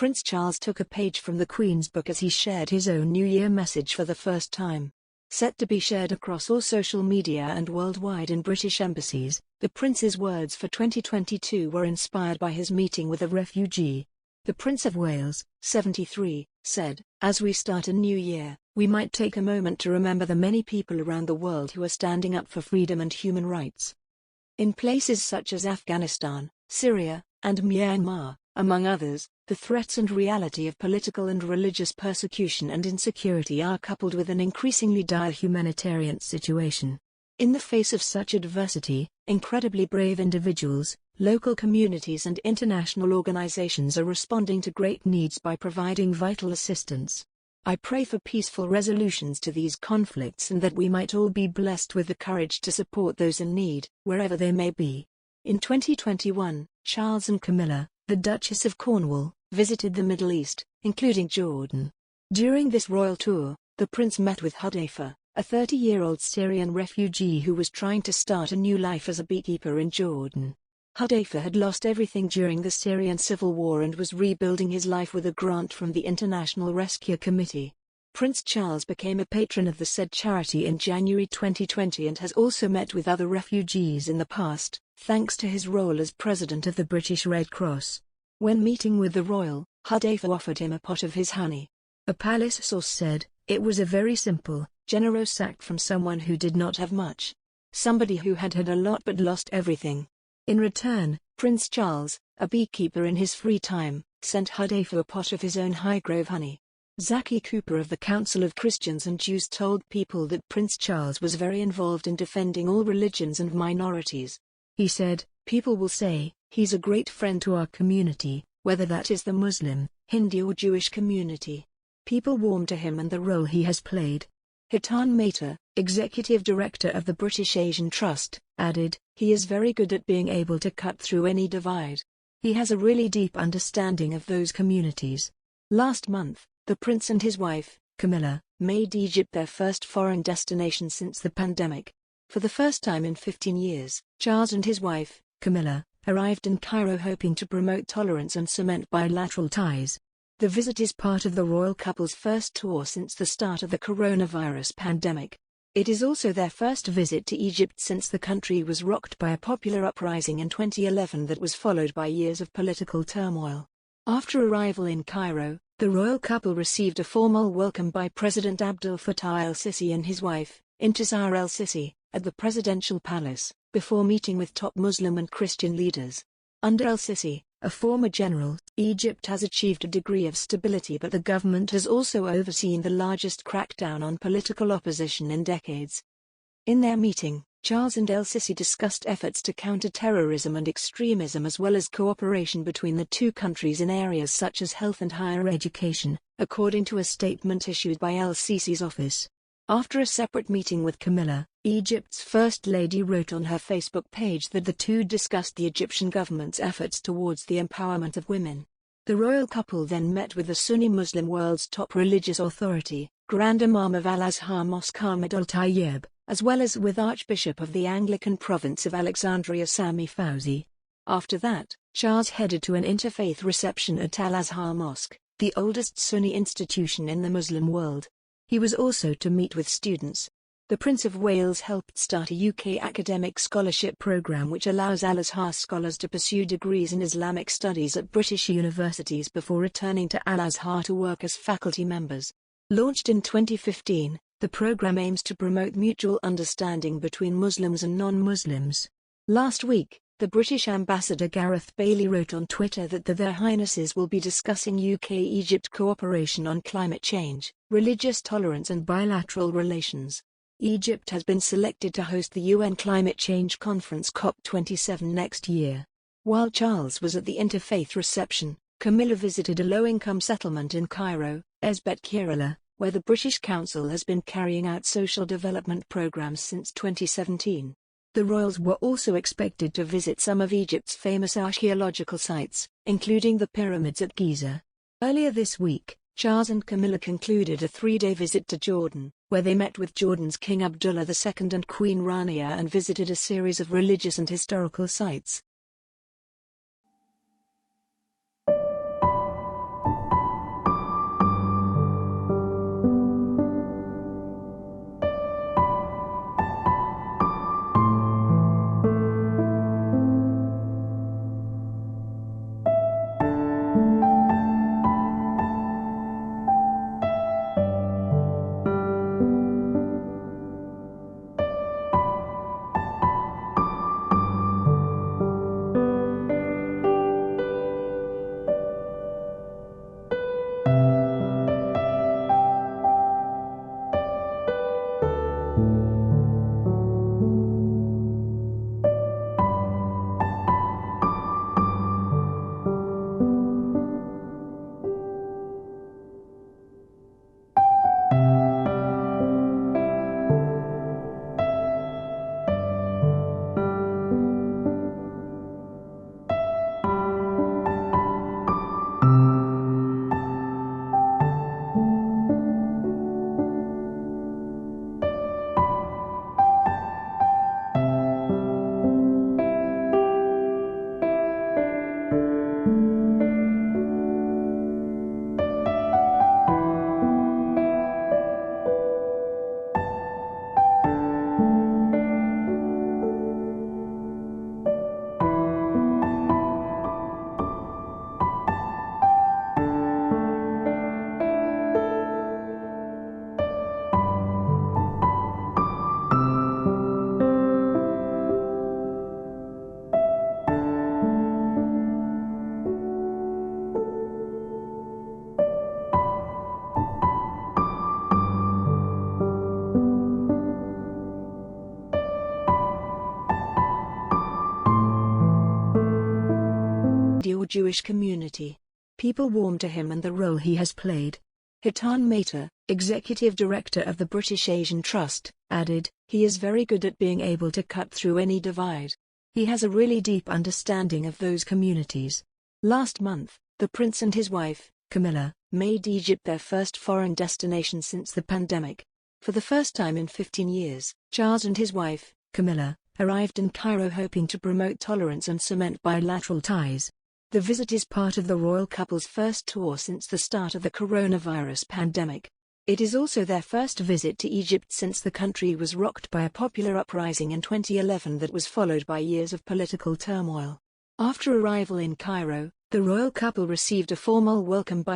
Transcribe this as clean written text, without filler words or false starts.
Prince Charles took a page from the Queen's book as he shared his own New Year message for the first time. Set to be shared across all social media and worldwide in British embassies, the Prince's words for 2022 were inspired by his meeting with a refugee. The Prince of Wales, 73, said, "As we start a new year, we might take a moment to remember the many people around the world who are standing up for freedom and human rights. In places such as Afghanistan, Syria, and Myanmar, among others, the threats and reality of political and religious persecution and insecurity are coupled with an increasingly dire humanitarian situation. In the face of such adversity, incredibly brave individuals, local communities and international organizations are responding to great needs by providing vital assistance. I pray for peaceful resolutions to these conflicts and that we might all be blessed with the courage to support those in need, wherever they may be." In 2021, Charles and Camilla, the Duchess of Cornwall, visited the Middle East, including Jordan. During this royal tour, the prince met with Hudaifa, a 30-year-old Syrian refugee who was trying to start a new life as a beekeeper in Jordan. Hudaifa had lost everything during the Syrian civil war and was rebuilding his life with a grant from the International Rescue Committee. Prince Charles became a patron of the said charity in January 2020 and has also met with other refugees in the past, thanks to his role as president of the British Red Cross. When meeting with the royal, Hudaifa offered him a pot of his honey. A palace source said, "It was a very simple, generous act from someone who did not have much. Somebody who had a lot but lost everything." In return, Prince Charles, a beekeeper in his free time, sent Hudaifa a pot of his own high-grove honey. Zaki Cooper of the Council of Christians and Jews told People that Prince Charles was very involved in defending all religions and minorities. He said, "People will say, he's a great friend to our community, whether that is the Muslim, Hindu or Jewish community. People warm to him and the role he has played." Hitan Mehta, executive director of the British Asian Trust, added, "He is very good at being able to cut through any divide. He has a really deep understanding of those communities." Last month, the prince and his wife, Camilla, made Egypt their first foreign destination since the pandemic. For the first time in 15 years, Charles and his wife, Camilla, arrived in Cairo hoping to promote tolerance and cement bilateral ties. The visit is part of the royal couple's first tour since the start of the coronavirus pandemic. It is also their first visit to Egypt since the country was rocked by a popular uprising in 2011 that was followed by years of political turmoil. After arrival in Cairo, the royal couple received a formal welcome by President Abdel Fattah el-Sisi and his wife, Intisar el-Sisi, at the presidential palace, before meeting with top Muslim and Christian leaders. Under el-Sisi, a former general, Egypt has achieved a degree of stability, but the government has also overseen the largest crackdown on political opposition in decades. In their meeting, Charles and el-Sisi discussed efforts to counter terrorism and extremism as well as cooperation between the two countries in areas such as health and higher education, according to a statement issued by el-Sisi's office. After a separate meeting with Camilla, Egypt's First Lady wrote on her Facebook page that the two discussed the Egyptian government's efforts towards the empowerment of women. The royal couple then met with the Sunni Muslim world's top religious authority, Grand Imam of Al-Azhar Mosque Ahmed al-Tayyib, as well as with Archbishop of the Anglican province of Alexandria Sami Fawzi. After that, Charles headed to an interfaith reception at Al-Azhar Mosque, the oldest Sunni institution in the Muslim world. He was also to meet with students. The Prince of Wales helped start a UK academic scholarship programme which allows Al-Azhar scholars to pursue degrees in Islamic studies at British universities before returning to Al-Azhar to work as faculty members. Launched in 2015, the programme aims to promote mutual understanding between Muslims and non-Muslims. Last week, the British ambassador Gareth Bailey wrote on Twitter that Their Highnesses will be discussing UK-Egypt cooperation on climate change, religious tolerance and bilateral relations. Egypt has been selected to host the UN Climate Change Conference COP27 next year. While Charles was at the interfaith reception, Camilla visited a low-income settlement in Cairo, Esbet Kerala, where the British Council has been carrying out social development programs since 2017. The royals were also expected to visit some of Egypt's famous archaeological sites, including the pyramids at Giza. Earlier this week, Charles and Camilla concluded a 3-day visit to Jordan, where they met with Jordan's King Abdullah II and Queen Rania and visited a series of religious and historical sites. Jewish community. People warm to him and the role he has played. Hitan Mehta, executive director of the British Asian Trust, added, "He is very good at being able to cut through any divide. He has a really deep understanding of those communities." Last month, the prince and his wife, Camilla, made Egypt their first foreign destination since the pandemic. For the first time in 15 years, Charles and his wife, Camilla, arrived in Cairo hoping to promote tolerance and cement bilateral ties. The visit is part of the royal couple's first tour since the start of the coronavirus pandemic. It is also their first visit to Egypt since the country was rocked by a popular uprising in 2011 that was followed by years of political turmoil. After arrival in Cairo, the royal couple received a formal welcome by